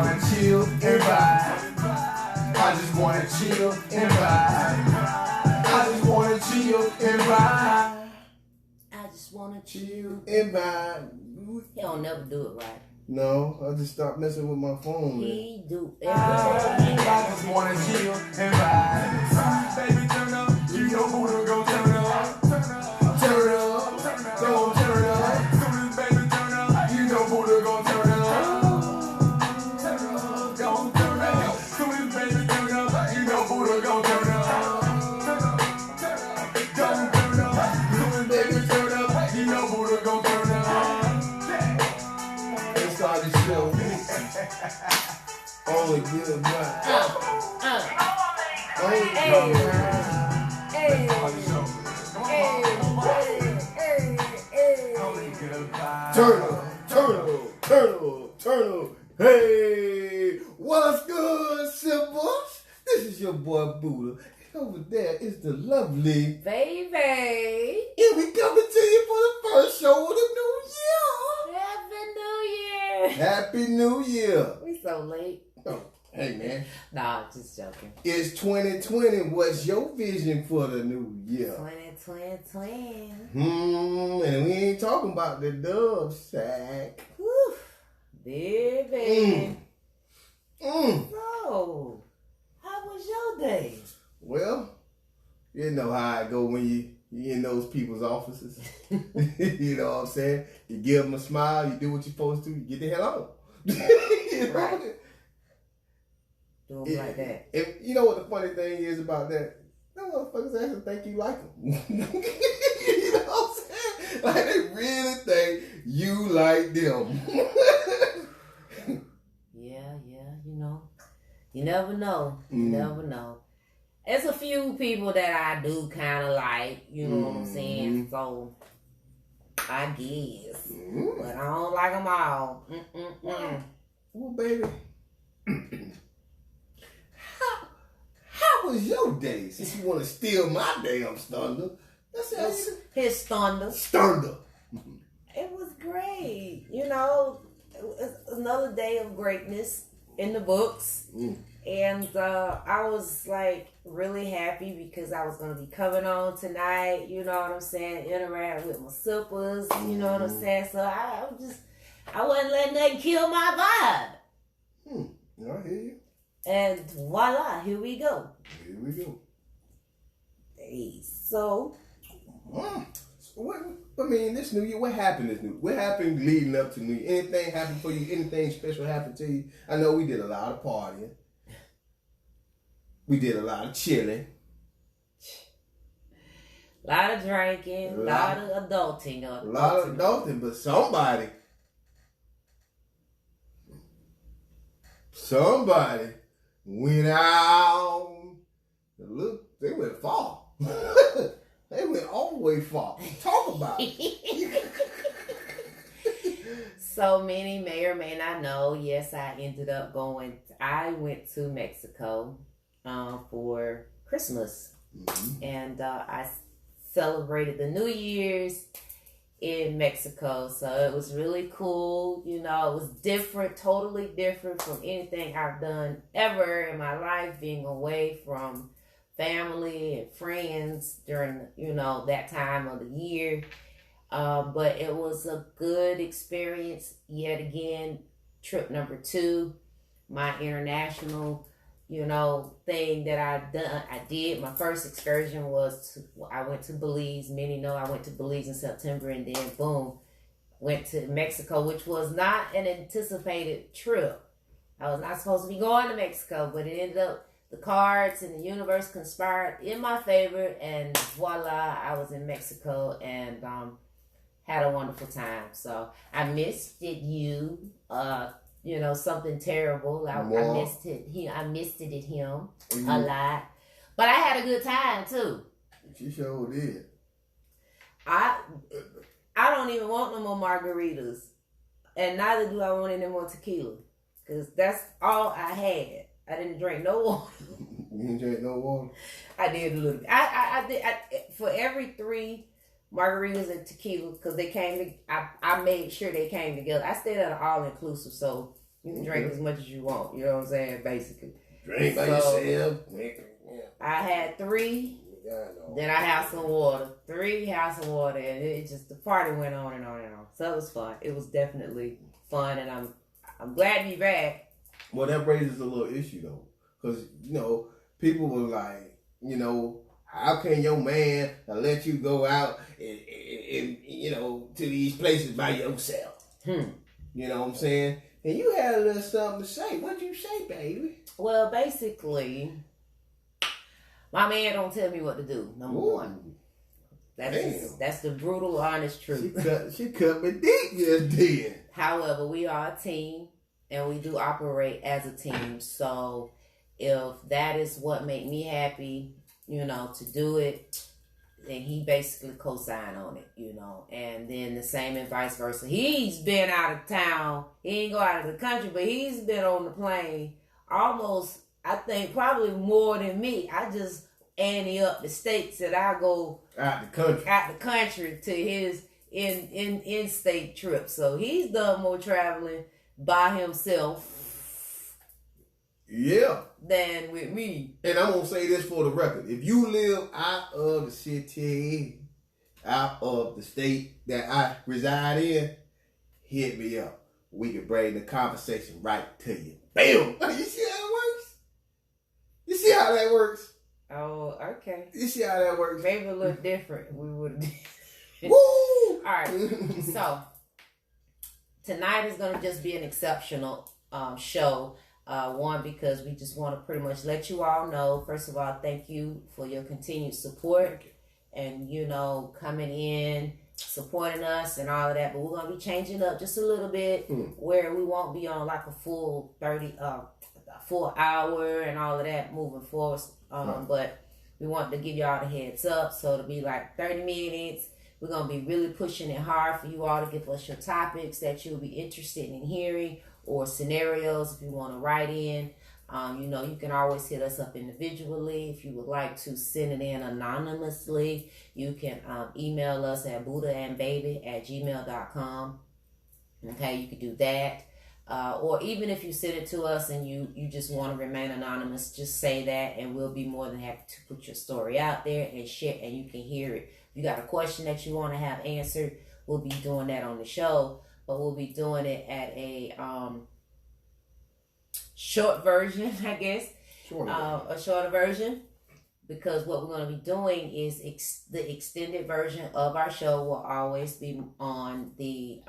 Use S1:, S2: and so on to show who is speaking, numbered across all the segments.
S1: wanna chill and vibe. I just wanna chill and vibe. I just wanna chill and vibe.
S2: I just wanna chill
S3: and vibe.
S2: He don't never do it right.
S3: No, I just stopped messing with my phone, man.
S2: He do
S1: everything. I just wanna chill and vibe. Baby, turn up. You know who to go turn up. Turn up. Go turn up. Soon as baby turn up, you know who to go turn up. Turn up. Go turn up. Soon as baby turn up, you know who to go turn up. Turn up. Go turn up. Soon as baby turn up, you know who to go turn up.
S3: Let's start the show. Only good vibes. Only good vibes.
S2: Hey.
S3: Turtle. Hey, what's good, Sippers? This is your boy Buddha. And over there is the lovely
S2: Baby.
S3: And we coming to you for the first show of the new year.
S2: Happy New Year.
S3: Happy New Year.
S2: We so late.
S3: Oh, hey, man.
S2: Nah, just joking.
S3: It's 2020. What's your vision for the new year?
S2: 2020.
S3: And we ain't talking about the dub sack.
S2: Whew. Baby. So, how was your day?
S3: Well, you know how it go when you in those people's offices. You know what I'm saying? You give them a smile, you do what you're supposed to, you get the hell out. You know?
S2: Right. Do them like that.
S3: You know what the funny thing is about that? Them motherfuckers actually think you like them. You know what I'm saying? Like they really think you like them.
S2: Yeah, you know. You never know. You never know. There's a few people that I do kind of like, you know what I'm saying? So, I guess. But I don't like them all.
S3: Well, baby, how was your day? Since you want to steal my damn thunder. That's
S2: his thunder.
S3: Thunder.
S2: It was great. You know, it was another day of greatness in the books. And I was like really happy because I was going to be coming on tonight, you know what I'm saying, interact with my sippers, you know what I'm saying. So I wasn't letting nothing kill my vibe.
S3: I hear you.
S2: And voila, here we go. Hey, so.
S3: I mean, this New Year, what happened this New Year? What happened leading up to New Year? Anything happened for you? Anything special happened to you? I know we did a lot of partying. We did a lot of chilling.
S2: A lot of drinking. A lot of adulting.
S3: A lot of adulting, but somebody went out. Look, they went far. They went all the way far. Talk about it.
S2: So many may or may not know, yes, I went to Mexico for Christmas. And I celebrated the New Year's in Mexico. So it was really cool. You know, it was different, totally different from anything I've done ever in my life, being away from family and friends during, you know, that time of the year. But it was a good experience yet again. Trip number 2, my international, you know, thing that I did. My first excursion I went to Belize. Many know I went to Belize in September, and then boom, went to Mexico, which was not an anticipated trip. I was not supposed to be going to Mexico, but it ended up, the cards and the universe conspired in my favor, and voila, I was in Mexico and had a wonderful time. So I missed it. You know, something terrible. I missed it. I missed it at him a lot, but I had a good time too.
S3: She sure did.
S2: I don't even want no more margaritas, and neither do I want any more tequila, because that's all I had. I didn't drink no water.
S3: You didn't drink no water?
S2: I did a little bit. I did for every 3 margaritas and tequila, because they came. I made sure they came together. I stayed at an all inclusive, so You can drink as much as you want. You know what I'm saying? Basically.
S3: Drink by yourself.
S2: I had 3. Then I had some water. 3 had some water, and it just the party went on and on and on. So it was fun. It was definitely fun, and I'm glad to be back.
S3: Well, that raises a little issue though, because people were like, how can your man let you go out and to these places by yourself? You know what I'm saying? And you had a little something to say. What'd you say, baby?
S2: Well, basically, my man don't tell me what to do. Number one. That's the brutal, honest truth.
S3: She cut me deep just then.
S2: However, we are a team, and we do operate as a team. So, if that is what make me happy, to do it, then he basically co-sign on it, and then the same and vice versa. He's been out of town. He ain't go out of the country, but he's been on the plane almost, I think, probably more than me. I just ante up the states that I go
S3: out the country
S2: to his in-state trip. So he's done more traveling by himself.
S3: Yeah.
S2: Than with me.
S3: And I'm going to say this for the record. If you live out of the city, out of the state that I reside in, hit me up. We can bring the conversation right to you. Bam! You see how it works? You see how that works?
S2: Oh, okay.
S3: You see how that works?
S2: Maybe a little different. We would have.
S3: Woo!
S2: All right. So, tonight is going to just be an exceptional show. One, because we just want to pretty much let you all know, first of all, thank you for your continued support and, coming in, supporting us and all of that. But we're going to be changing up just a little bit where we won't be on like a full full hour and all of that moving forward. But we want to give y'all the heads up. So it'll be like 30 minutes. We're going to be really pushing it hard for you all to give us your topics that you'll be interested in hearing, or scenarios if you want to write in. You can always hit us up individually. If you would like to send it in anonymously, you can email us at buddhaandbaby@gmail.com. Okay, you can do that. Or even if you send it to us and you just want to remain anonymous, just say that and we'll be more than happy to put your story out there and share, and you can hear it. If you got a question that you want to have answered, we'll be doing that on the show. But we'll be doing it at a short version, I guess. A shorter version. Because what we're going to be doing is the extended version of our show will always be on the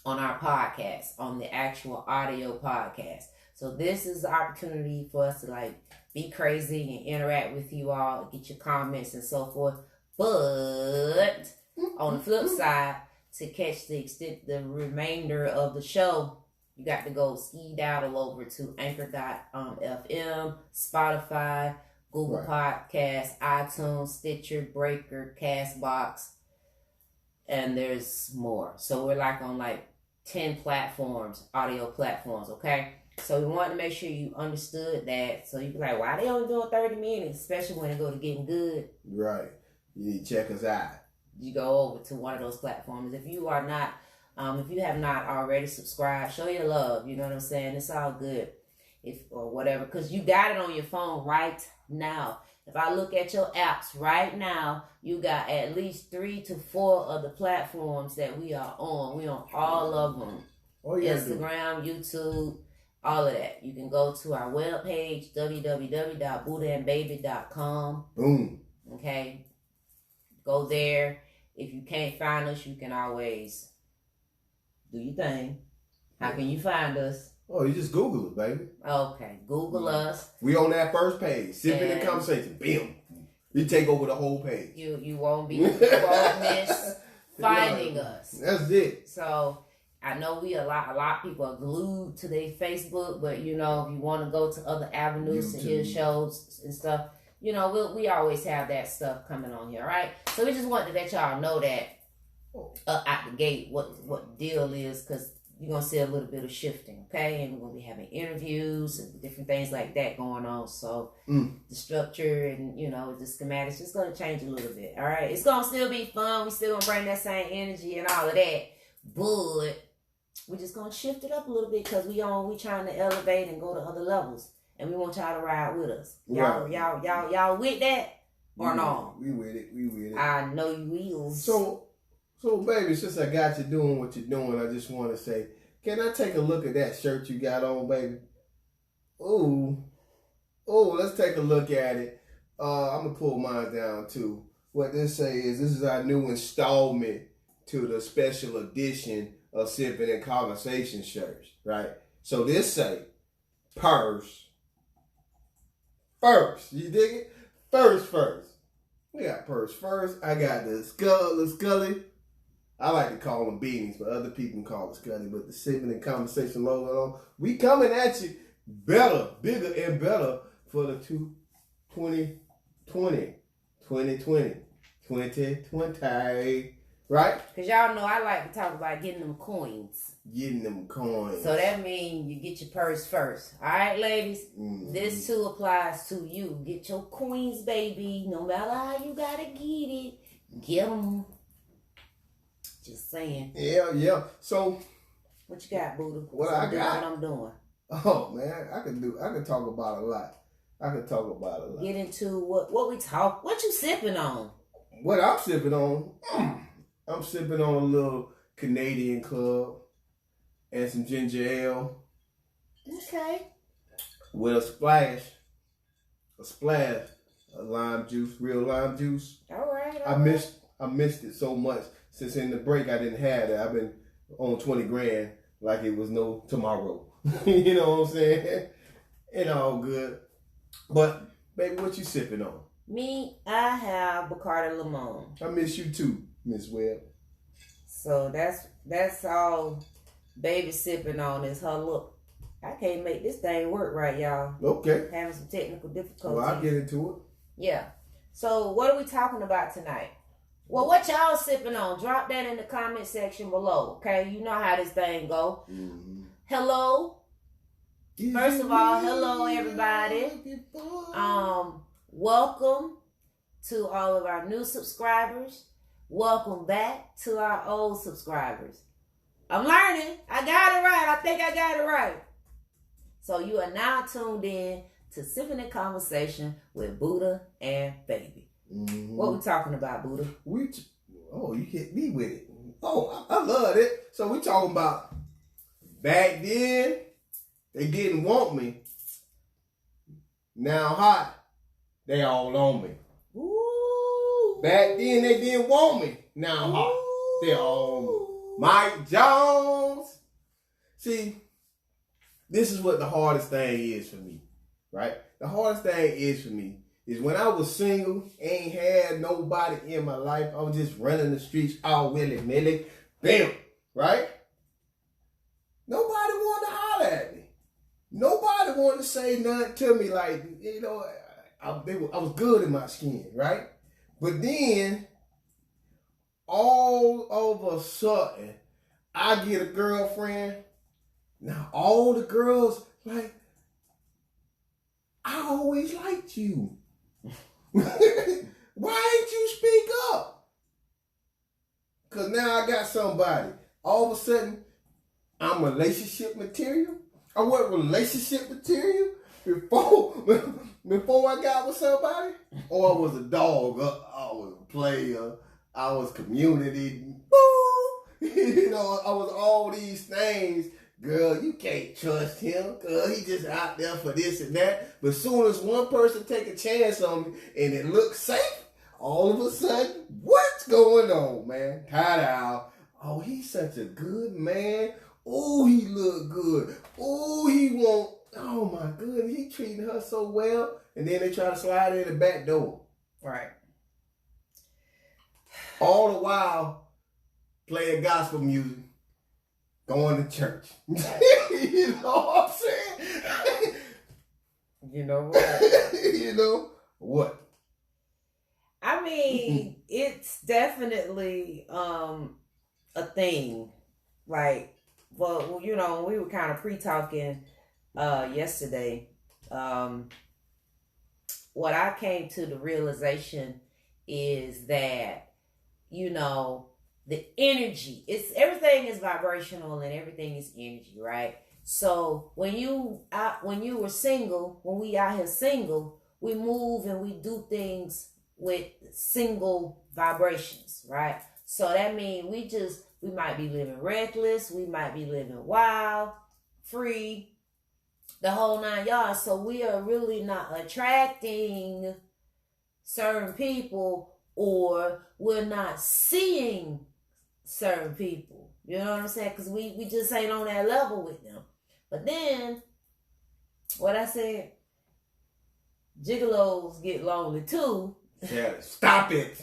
S2: on our podcast, on the actual audio podcast. So this is the opportunity for us to be crazy and interact with you all, get your comments and so forth. But on the flip side, to catch the remainder of the show, you got to go skedaddle over to Anchor.fm, Spotify, Google Podcasts, iTunes, Stitcher, Breaker, Castbox, and there's more. So we're on 10 platforms, audio platforms, okay? So we wanted to make sure you understood that. So you be like, why they only doing 30 minutes, especially when it go to getting good?
S3: Right. You need to check us out.
S2: You go over to one of those platforms. If you are not, if you have not already subscribed, show your love. You know what I'm saying? It's all good, or whatever, because you got it on your phone right now. If I look at your apps right now, you got at least 3 to 4 of the platforms that we are on. We on all of them. Instagram, YouTube, all of that. You can go to our webpage, www.buddhaandbaby.com.
S3: Boom.
S2: Okay. Go there. If you can't find us, you can always do your thing. How can you find us?
S3: Oh, you just Google it, baby.
S2: Okay, Google us.
S3: We on that first page. Sipping in conversation. Bam. You take over the whole page.
S2: You won't miss finding us.
S3: That's it.
S2: So I know a lot of people are glued to their Facebook, but if you want to go to other avenues to hear shows and stuff, we always have that stuff coming on here, right? So we just wanted to let y'all know that out the gate what the deal is, because you're going to see a little bit of shifting, okay? And we're going to be having interviews and different things like that going on. So the structure and, the schematics is going to change a little bit, all right? It's going to still be fun. We still going to bring that same energy and all of that. But we're just gonna shift it up a little bit because we trying to elevate and go to other levels, and we want y'all to ride with us. Y'all with that or no?
S3: We with it.
S2: I know you will.
S3: So baby, since I got you doing what you're doing, I just want to say, can I take a look at that shirt you got on, baby? Ooh, let's take a look at it. I'm gonna pull mine down too. What this say is this is our new installment to the special edition of Sipping and Conversation shirts, right? So this say purse first. You dig it? First. We got purse first. I got the Scully. I like to call them beanies, but other people call it Scully. But the Sipping and Conversation logo, we coming at you better, bigger, and better for the 2020, right?
S2: Because y'all know I like to talk about getting them coins. So that means you get your purse first. All right, ladies? Mm-hmm. This too applies to you. Get your coins, baby. No matter how you got to get it, get them. Just saying.
S3: Yeah. So,
S2: what you got, Buddha?
S3: What I got?
S2: What I'm doing.
S3: Oh, man. I can talk about a lot.
S2: Get into what you sipping on?
S3: What I'm sipping on? I'm sipping on a little Canadian Club and some ginger ale.
S2: Okay.
S3: With a splash of lime juice, real lime juice.
S2: All right.
S3: I missed it so much since in the break I didn't have it. I've been on 20 grand like it was no tomorrow. You know what I'm saying? It all good. But baby, what you sipping on?
S2: Me, I have Bacardi Limon.
S3: I miss you too, Miss Webb.
S2: So that's all baby sipping on is her look. I can't make this thing work right, y'all.
S3: Okay.
S2: Having some technical difficulties.
S3: Well, I'll get into it.
S2: Yeah. So what are we talking about tonight? Well, what y'all sipping on? Drop that in the comment section below, okay? You know how this thing go. Mm-hmm. Hello. First of all, hello everybody. Welcome to all of our new subscribers. Welcome back to our old subscribers. I'm learning. I got it right. I think I got it right. So you are now tuned in to Sipping and Conversation with Buddha and Baby. Mm-hmm. What we talking about, Buddha?
S3: You hit me with it. Oh, I love it. So we talking about back then, they didn't want me. Now hot, they all on me. Ooh. Back then they didn't want me. Now hot, they all on me. Mike Jones. See, this is what the hardest thing is for me, right? The hardest thing is for me is when I was single, ain't had nobody in my life. I was just running the streets all willy-nilly. Bam, right? Nobody wanted to holler at me. Nobody wanted to say nothing to me like, you know, I was good in my skin, right? But then, all of a sudden, I get a girlfriend. Now, all the girls, like, I always liked you. Why ain't you speak up? Because now I got somebody. All of a sudden, I'm relationship material. I wasn't relationship material before I got with somebody. Or I was a dog. I was a player. I was community. You know, I was all these things. Girl, you can't trust him. Girl, he just out there for this and that. But as soon as one person take a chance on me and it looks safe, all of a sudden, what's going on, man? Ta-da. Oh, he's such a good man. Oh, he look good. Oh, oh my goodness, he treating her so well. And then they try to slide in the back door.
S2: Right.
S3: All the while, playing gospel music, going to church. You know what I'm saying?
S2: You know what?
S3: You know what?
S2: I mean, it's definitely a thing. Like, well, you know, we were kind of pre-talking yesterday. What I came to the realization is that, you know, the energy. It's everything is vibrational and everything is energy, right? So when you were single, when we out here single, we move and we do things with single vibrations, right? So that means we might be living reckless, we might be living wild, free, the whole 9 yards. So we are really not attracting certain people, or we're not seeing certain people. You know what I'm saying? Because we just ain't on that level with them. But then, what I said, gigolos get lonely too.
S3: Yeah, stop it.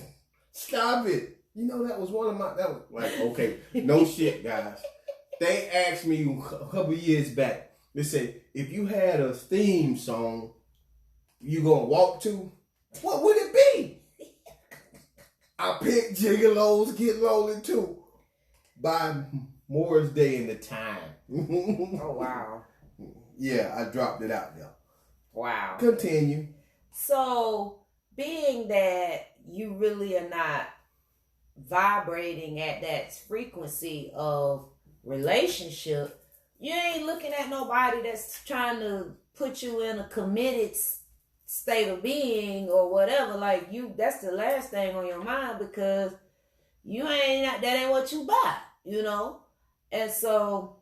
S3: Stop it. You know, that was like, okay, no shit, guys. They asked me a couple years back, they said, if you had a theme song you gonna walk to, what would it be? I picked Gigolos Get Lonely Too by Morris Day and the Time.
S2: Oh, wow.
S3: Yeah, I dropped it out there.
S2: Wow.
S3: Continue.
S2: So, being that you really are not vibrating at that frequency of relationship, you ain't looking at nobody that's trying to put you in a committed state of being or whatever. Like, that's the last thing on your mind, because that ain't what you buy, you know? And so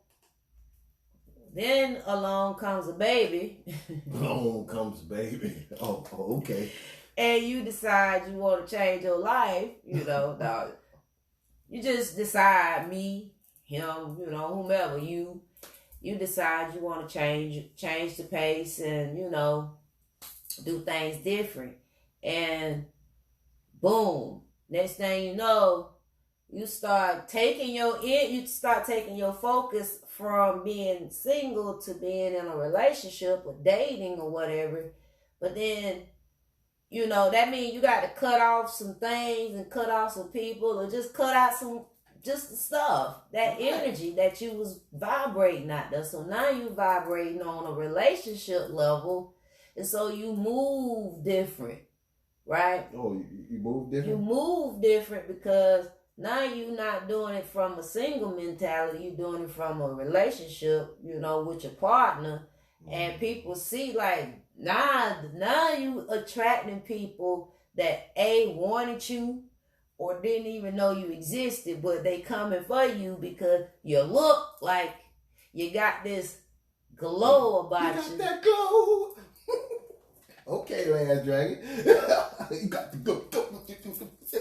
S2: then along comes a baby.
S3: Along comes a baby. Oh, okay.
S2: And you decide you want to change your life, you know. Dog. You just decide, me, him, you know, whomever, you decide you want to change the pace and, you know, do things different. And boom, next thing you know, you start taking your focus from being single to being in a relationship or dating or whatever. But then, you know, that means you got to cut off some things and cut off some people, or just cut out just the stuff, that energy that you was vibrating out there. So now you vibrating on a relationship level, and so you move different, right?
S3: Oh, you move different?
S2: You move different because now you're not doing it from a single mentality. You're doing it from a relationship, you know, with your partner. And people see, like, now you attracting people that wanted you or didn't even know you existed, but they coming for you because you look like you got this glow about you.
S3: You got that glow. Okay, last dragon. You got the glow.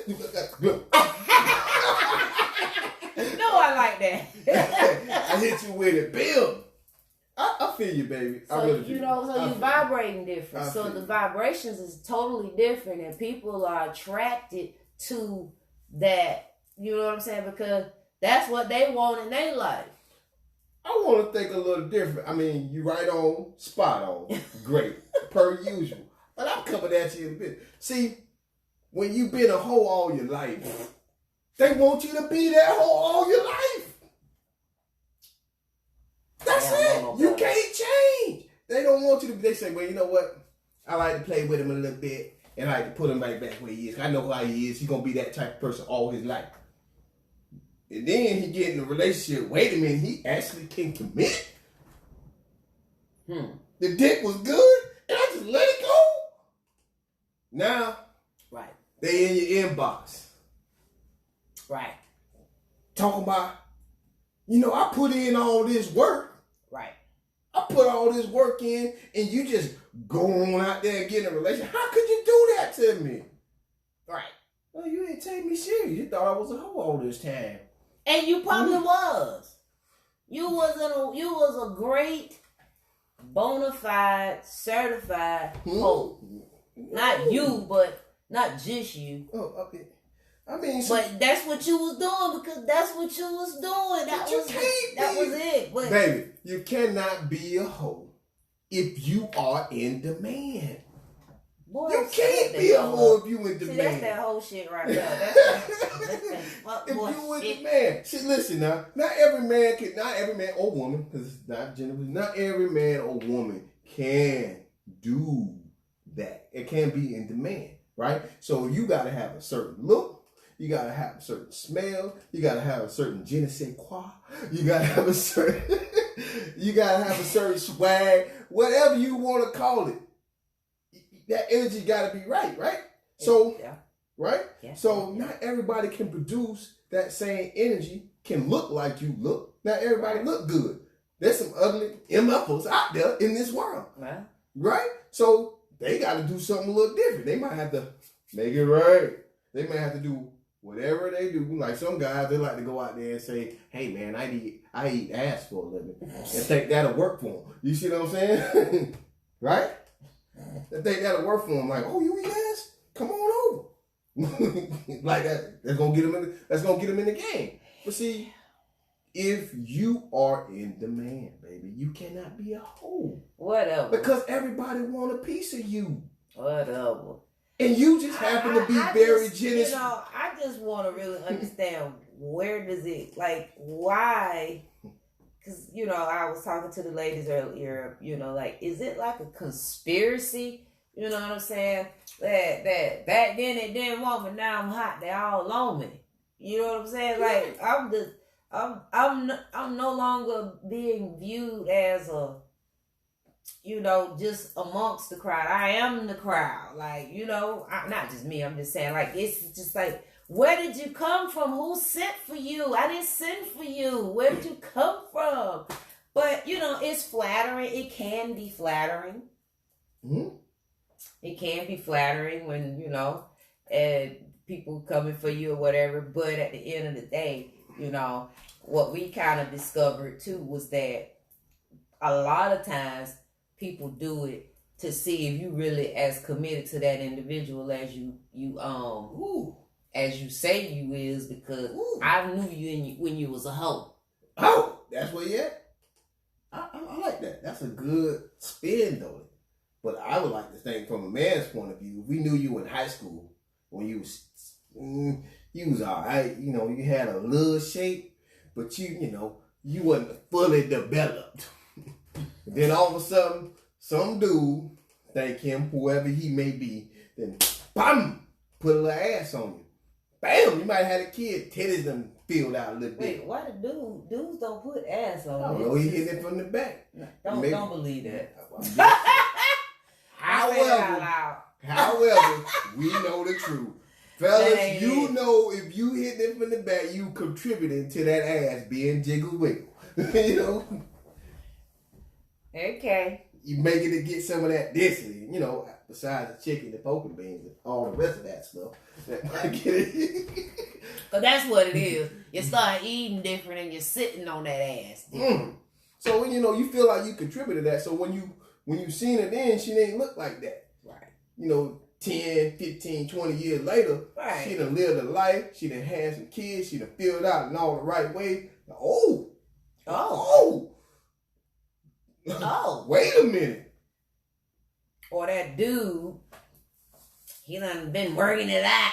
S3: You got the glow.
S2: No, I like that.
S3: I hit you with it, Bill. I feel you, baby.
S2: So,
S3: I really do.
S2: you know, so you're vibrating different. So the vibrations is totally different, and people are attracted to that. You know what I'm saying? Because that's what they want in their life.
S3: I want to think a little different. I mean, you right on, spot on. Great. Per usual. But I'm coming at you in a bit. See, when you've been a hoe all your life, they want you to be that hoe all your life. That's it. You can't change. They don't want you to. They say, well, you know what? I like to play with him a little bit, and I like to put him right back where he is. I know how he is. He's going to be that type of person all his life. And then he get in a relationship. Wait a minute. He actually can commit. The dick was good, and I just let it go. Now,
S2: right,
S3: they in your inbox.
S2: Right.
S3: Talking about, you know, I put in all this work.
S2: Right.
S3: I put all this work in, and you just go on out there and get in a relationship. How could you do that to me?
S2: Right.
S3: Well, you didn't take me serious. You thought I was a hoe all this time.
S2: And you probably was. You was a great, bona fide, certified hoe. Not you, but not just you.
S3: Oh, okay. I mean,
S2: but that's what you was doing, because that's what you was doing. That was it. But
S3: baby, you cannot be a hoe if you are in demand.
S2: Boy,
S3: you can't be a hoe if you in demand.
S2: See, that's that whole shit right there. That's that
S3: if you in demand. See, listen now. Not every man or woman, because it's not gender. Not every man or woman can do that. It can be in demand, right? So you got to have a certain look. You gotta have a certain smell. You gotta have a certain je ne sais quoi. You gotta have a certain swag. Whatever you want to call it. That energy gotta be right? So,
S2: yeah.
S3: right?
S2: Yeah.
S3: So not everybody can produce that same energy, can look like you look. Not everybody look good. There's some ugly MFers out there in this world.
S2: Well,
S3: right? So they got to do something a little different. They might have to make it right. They might have to do whatever they do. Like some guys, they like to go out there and say, hey man, I eat ass for a living. And think that'll work for them. You see what I'm saying? Right? They think that'll work for them. Like, oh, you eat ass? Come on over. Like that. That's gonna get them in the game. But see, if you are in demand, baby, you cannot be a hoe.
S2: Whatever.
S3: Because everybody want a piece of you.
S2: Whatever.
S3: And you just happen to be very generous.
S2: I just want to really understand where does it, like, why? Because, I was talking to the ladies earlier, like, is it like a conspiracy? You know what I'm saying? That back then it didn't want me, now I'm hot, they all on me. You know what I'm saying? Like, I'm no longer being viewed as a, just amongst the crowd. I am the crowd. Like, not just me. I'm just saying, like, it's just like, where did you come from? Who sent for you? I didn't send for you. Where did you come from? But, it's flattering. It can be flattering.
S3: Mm-hmm.
S2: It can be flattering when, and people coming for you or whatever. But at the end of the day, what we kind of discovered too was that a lot of times people do it to see if you really as committed to that individual as as you say you is, because I knew you when you was a hoe.
S3: Oh, that's where you at? I like that. That's a good spin though. But I would like to think from a man's point of view, if we knew you in high school when you was all right, you had a little shape, but you wasn't fully developed. Then all of a sudden, some dude, thank him, whoever he may be, then bam, put a little ass on you. Bam, you might have had a kid, titties done filled out a little bit.
S2: Wait, why the dudes don't put ass on?
S3: I don't know, he hit it from the back.
S2: Don't believe that.
S3: However, we know the truth. Fellas, if you hit it from the back, you contributing to that ass being jiggle wiggle.
S2: Okay.
S3: You making it get some of that density, besides the chicken, the poker beans, and all the rest of that stuff.
S2: But that's what it is. You start eating different and you're sitting on that ass.
S3: So you feel like you contributed that. So when you seen her then, she didn't look like that.
S2: Right.
S3: 10, 15, 20 years later,
S2: right.
S3: She done lived a life. She done had some kids. She done filled out in all the right way. Oh. Wait a minute.
S2: Or that dude, he done been working it out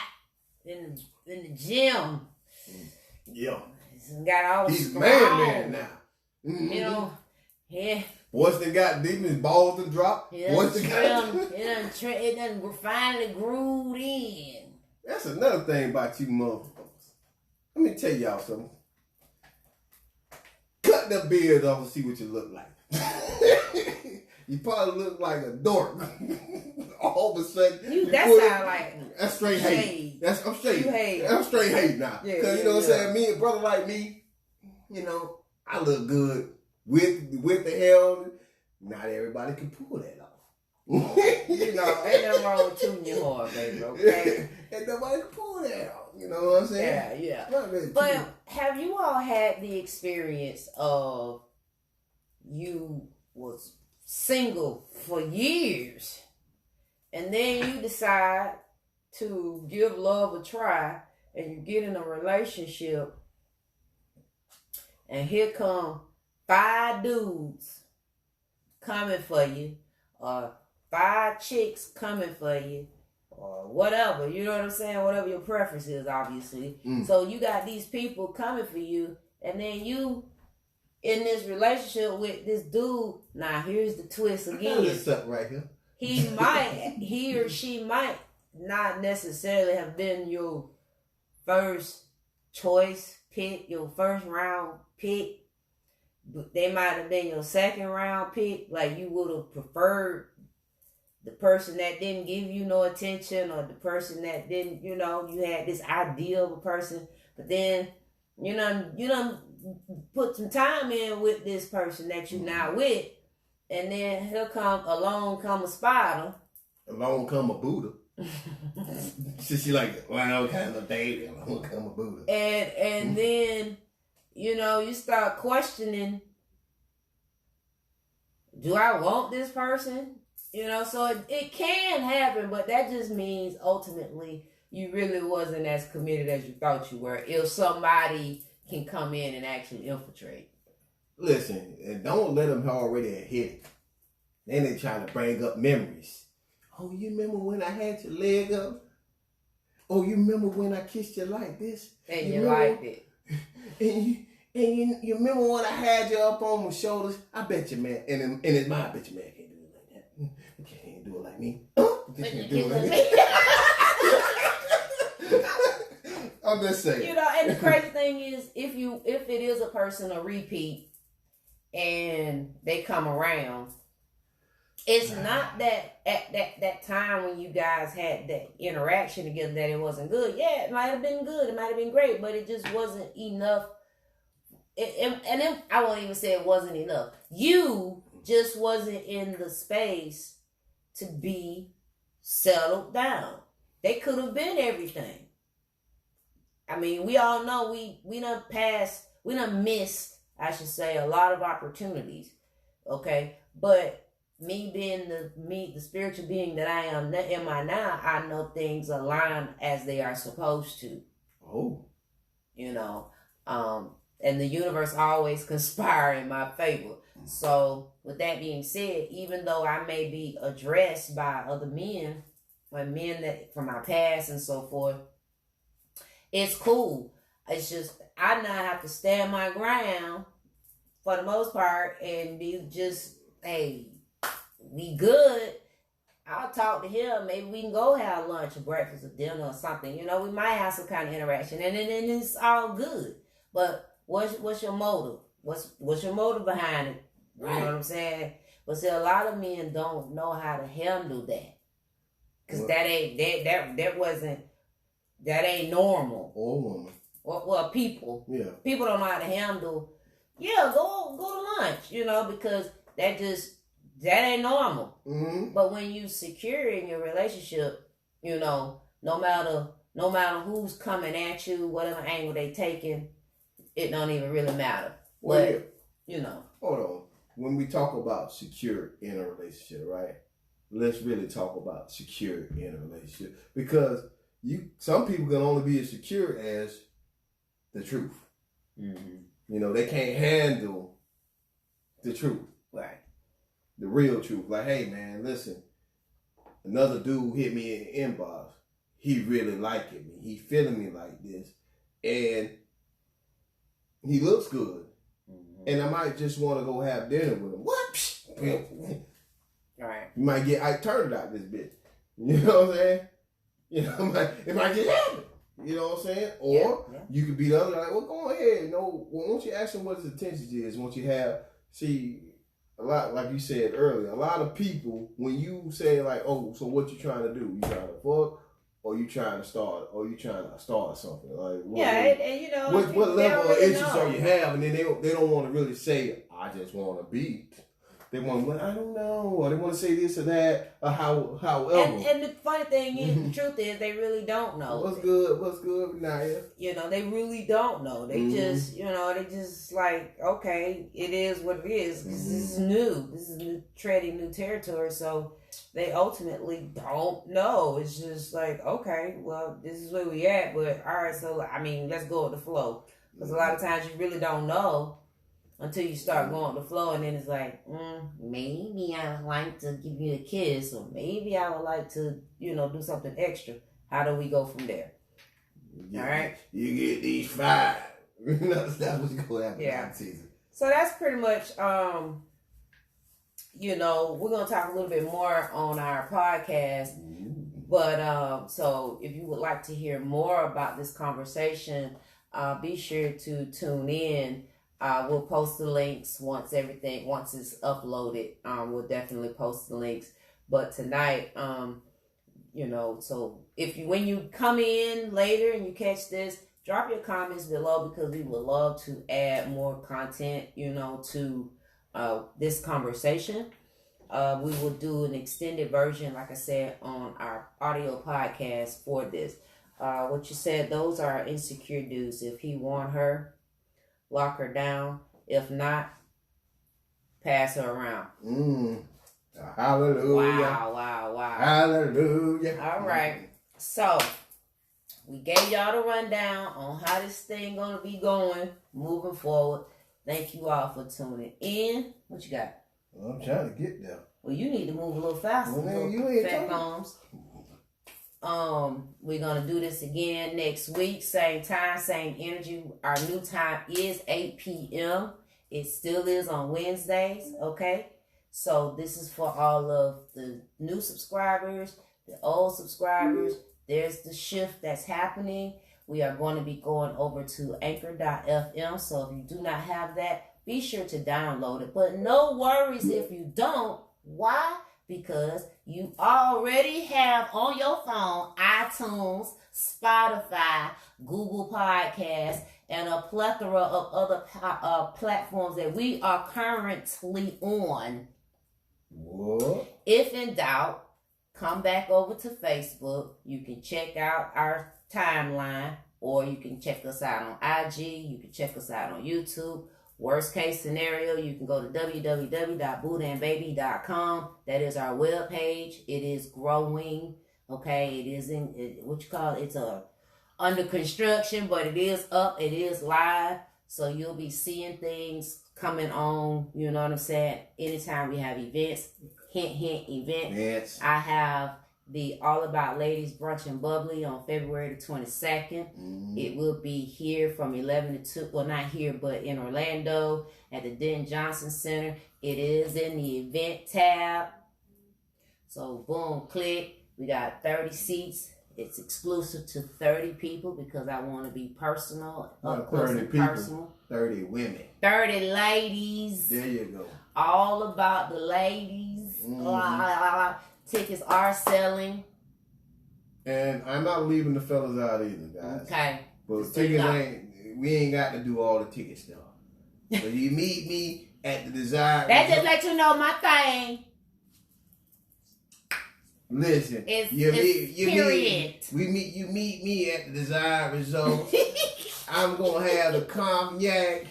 S2: in the gym.
S3: Yeah.
S2: He's got all
S3: He's
S2: strong.
S3: man now. Mm-hmm.
S2: Yeah.
S3: Once they got deep, his balls to drop.
S2: It done finally grooved in.
S3: That's another thing about you motherfuckers. Let me tell y'all something. Cut the beard off and see what you look like. You probably look like a dork. All of a sudden, that's straight hate. I'm straight hate now. Because you know what I'm saying? Me, a brother like me, I look good with the hell. Not everybody can pull that off.
S2: Ain't nothing wrong with tuning your horn, baby. Okay.
S3: Ain't nobody can pull that off. You know what I'm saying?
S2: Yeah. But have you all had the experience of you was single for years and then you decide to give love a try and you get in a relationship and here come 5 dudes coming for you, or 5 chicks coming for you, or whatever, you know what I'm saying? Whatever your preference is, obviously. So you got these people coming for you, and then you in this relationship with this dude. Now here's the twist again.
S3: This up right here.
S2: He or she might not necessarily have been your first choice pick, your first round pick. They might have been your second round pick. Like you would have preferred the person that didn't give you no attention, or the person that didn't, you had this idea of a person, but then you done put some time in with this person that you now with, and then along come a spider.
S3: Along come a Buddha. She like, well, kind of baby, along come a Buddha.
S2: And then, you start questioning, do I want this person? So it can happen, but that just means ultimately you really wasn't as committed as you thought you were. If somebody can come in and actually infiltrate.
S3: Listen, and don't let them already hit it. Then they trying to bring up memories. Oh, you remember when I had your leg up? Oh, you remember when I kissed you like this?
S2: And you liked it.
S3: And you remember when I had you up on my shoulders? I bet you, man. And it's my, I bet you, man, can't do it like that. You can't do it like me. You can't do it like me. I'm just saying.
S2: And the crazy thing is, if it is a person, a repeat, and they come around, it's not that at that time when you guys had that interaction together that it wasn't good. Yeah, it might have been good. It might have been great, but it just wasn't enough. And then I won't even say it wasn't enough. You just wasn't in the space to be settled down. They could have been everything. I mean, we all know we done missed, I should say, a lot of opportunities. Okay, but me being the spiritual being that I am now, I know things align as they are supposed to.
S3: Oh,
S2: and the universe always conspire in my favor. So with that being said, even though I may be addressed by other men, or men that from my past and so forth, it's cool. It's just I now have to stand my ground for the most part and be just, hey, we good. I'll talk to him. Maybe we can go have lunch or breakfast or dinner or something. We might have some kind of interaction, and then it's all good. But what's your motive? What's your motive behind it? You know what I'm saying? But see, a lot of men don't know how to handle that, because that ain't normal.
S3: Or woman.
S2: Well, people.
S3: Yeah.
S2: People don't know how to handle. Yeah, go to lunch. Because that ain't normal.
S3: Mm-hmm.
S2: But when you secure in your relationship, no matter who's coming at you, whatever angle they taking, it don't even really matter.
S3: Well,
S2: But
S3: hold on. When we talk about secure in a relationship, right? Let's really talk about secure in a relationship, because some people can only be as secure as the truth.
S2: Mm-hmm.
S3: They can't handle the truth.
S2: Right.
S3: The real truth. Like, hey man, listen, another dude hit me in the inbox. He really liking me. He feeling me like this. And he looks good. Mm-hmm. And I might just want to go have dinner with him. What?
S2: Right.
S3: You might get I turned out this bitch. You know what I'm saying? It might get happened. You know what I'm saying? Or you could be the other, like, well, go ahead. Once you ask him what his intentions is, once you have, a lot, like you said earlier, a lot of people, when you say like, oh, so what you trying to do? You trying to fuck, or you trying to start something? Like, what level of interest are you have? And then they don't want to really say, I just want to be. They want, I don't know, or they want to say this or that, or however.
S2: And the funny thing is, the truth is, they really don't know.
S3: What's good, Naya?
S2: They really don't know. They just, they just like, okay, it is what it is. This is new. This is treading new territory. So they ultimately don't know. It's just like, okay, well, this is where we at. But all right, so I mean, let's go with the flow. Because a lot of times you really don't know until you start going with the flow, and then it's like, maybe I would like to give you a kiss, or maybe I would like to, do something extra. How do we go from there? All right?
S3: You get these 5. That's what's going to happen next season.
S2: So that's pretty much, we're going to talk a little bit more on our podcast. But so if you would like to hear more about this conversation, be sure to tune in. We'll post the links once it's uploaded. We'll definitely post the links. But tonight, so when you come in later and you catch this, drop your comments below because we would love to add more content, to this conversation. We will do an extended version, like I said, on our audio podcast for this. What you said, those are insecure dudes. If he want her, lock her down. If not, pass her around.
S3: Hallelujah.
S2: Wow.
S3: Hallelujah.
S2: All right. So, we gave y'all the rundown on how this thing gonna be going moving forward. Thank you all for tuning in. What you got?
S3: Well, I'm trying to get there.
S2: Well, you need to move a little faster.
S3: Well, you ain't
S2: Fat Bombs. We're gonna do this again next week. Same time, same energy. Our new time is 8 p.m. It still is on Wednesdays. Okay. So this is for all of the new subscribers, the old subscribers. There's the shift that's happening. We are going to be going over to anchor.fm. So if you do not have that, be sure to download it. But no worries if you don't. Why? Because you already have on your phone iTunes, Spotify, Google Podcasts, and a plethora of other platforms that we are currently on.
S3: What?
S2: If in doubt, come back over to Facebook. You can check out our timeline, or you can check us out on IG. You can check us out on YouTube. Worst case scenario, you can go to www.bootandbaby.com. That is our webpage. It is growing. Okay, it is it's under construction, but it is up. It is live. So you'll be seeing things coming on. You know what I'm saying? Anytime we have events, hint, event.
S3: Yes.
S2: I have the All About Ladies Brunch and Bubbly on February the 22nd. It will be here from 11 to 2. Well, not here, but in Orlando at the Den Johnson Center. It is in the event tab. So, boom, click. We got 30 seats. It's exclusive to 30 people because I want to be personal.
S3: Not 30 people. Personal. 30 women.
S2: 30 ladies.
S3: There you go.
S2: All about the ladies. Tickets are selling.
S3: And I'm not leaving the fellas out either, guys.
S2: Okay.
S3: But tickets we ain't got to do all the ticket stuff. So you meet me at the desired.
S2: That just let you know my thing.
S3: Listen, you meet me at the desired result. I'm gonna have the cognac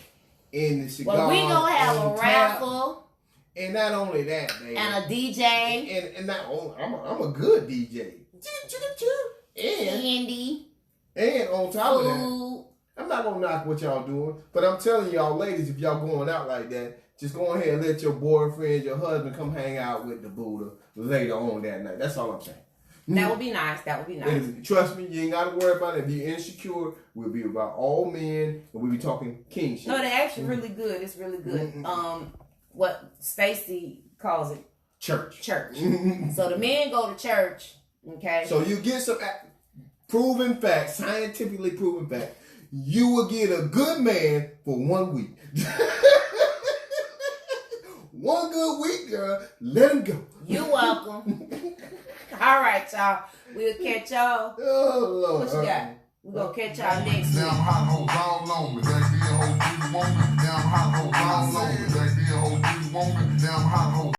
S3: and the cigar.
S2: Well, we gonna have a raffle.
S3: And not only that, baby.
S2: And a DJ.
S3: And not only, I'm a good DJ. And on top of that, I'm not gonna knock what y'all doing, but I'm telling y'all, ladies, if y'all going out like that, just go ahead and let your boyfriend, your husband come hang out with the Buddha later on that night. That's all I'm saying.
S2: That would be nice.
S3: And trust me, you ain't gotta worry about it. If you're insecure, we'll be about all men, and we'll be talking kingship.
S2: No, they're actually really good. It's really good. What Stacy calls it, church. So the men go to church. Okay.
S3: So you get some proven facts, scientifically proven facts. You will get a good man for 1 week. 1 good week, girl. Let him go.
S2: You're welcome. All right, y'all. We'll catch y'all.
S3: Oh, Lord.
S2: What you got? We're going to catch y'all next week.
S1: Damn hot hoe, down on me. That be a hoe, woman. Damn hot hoe, down on me. That be a hoe, woman. Damn hot hoe.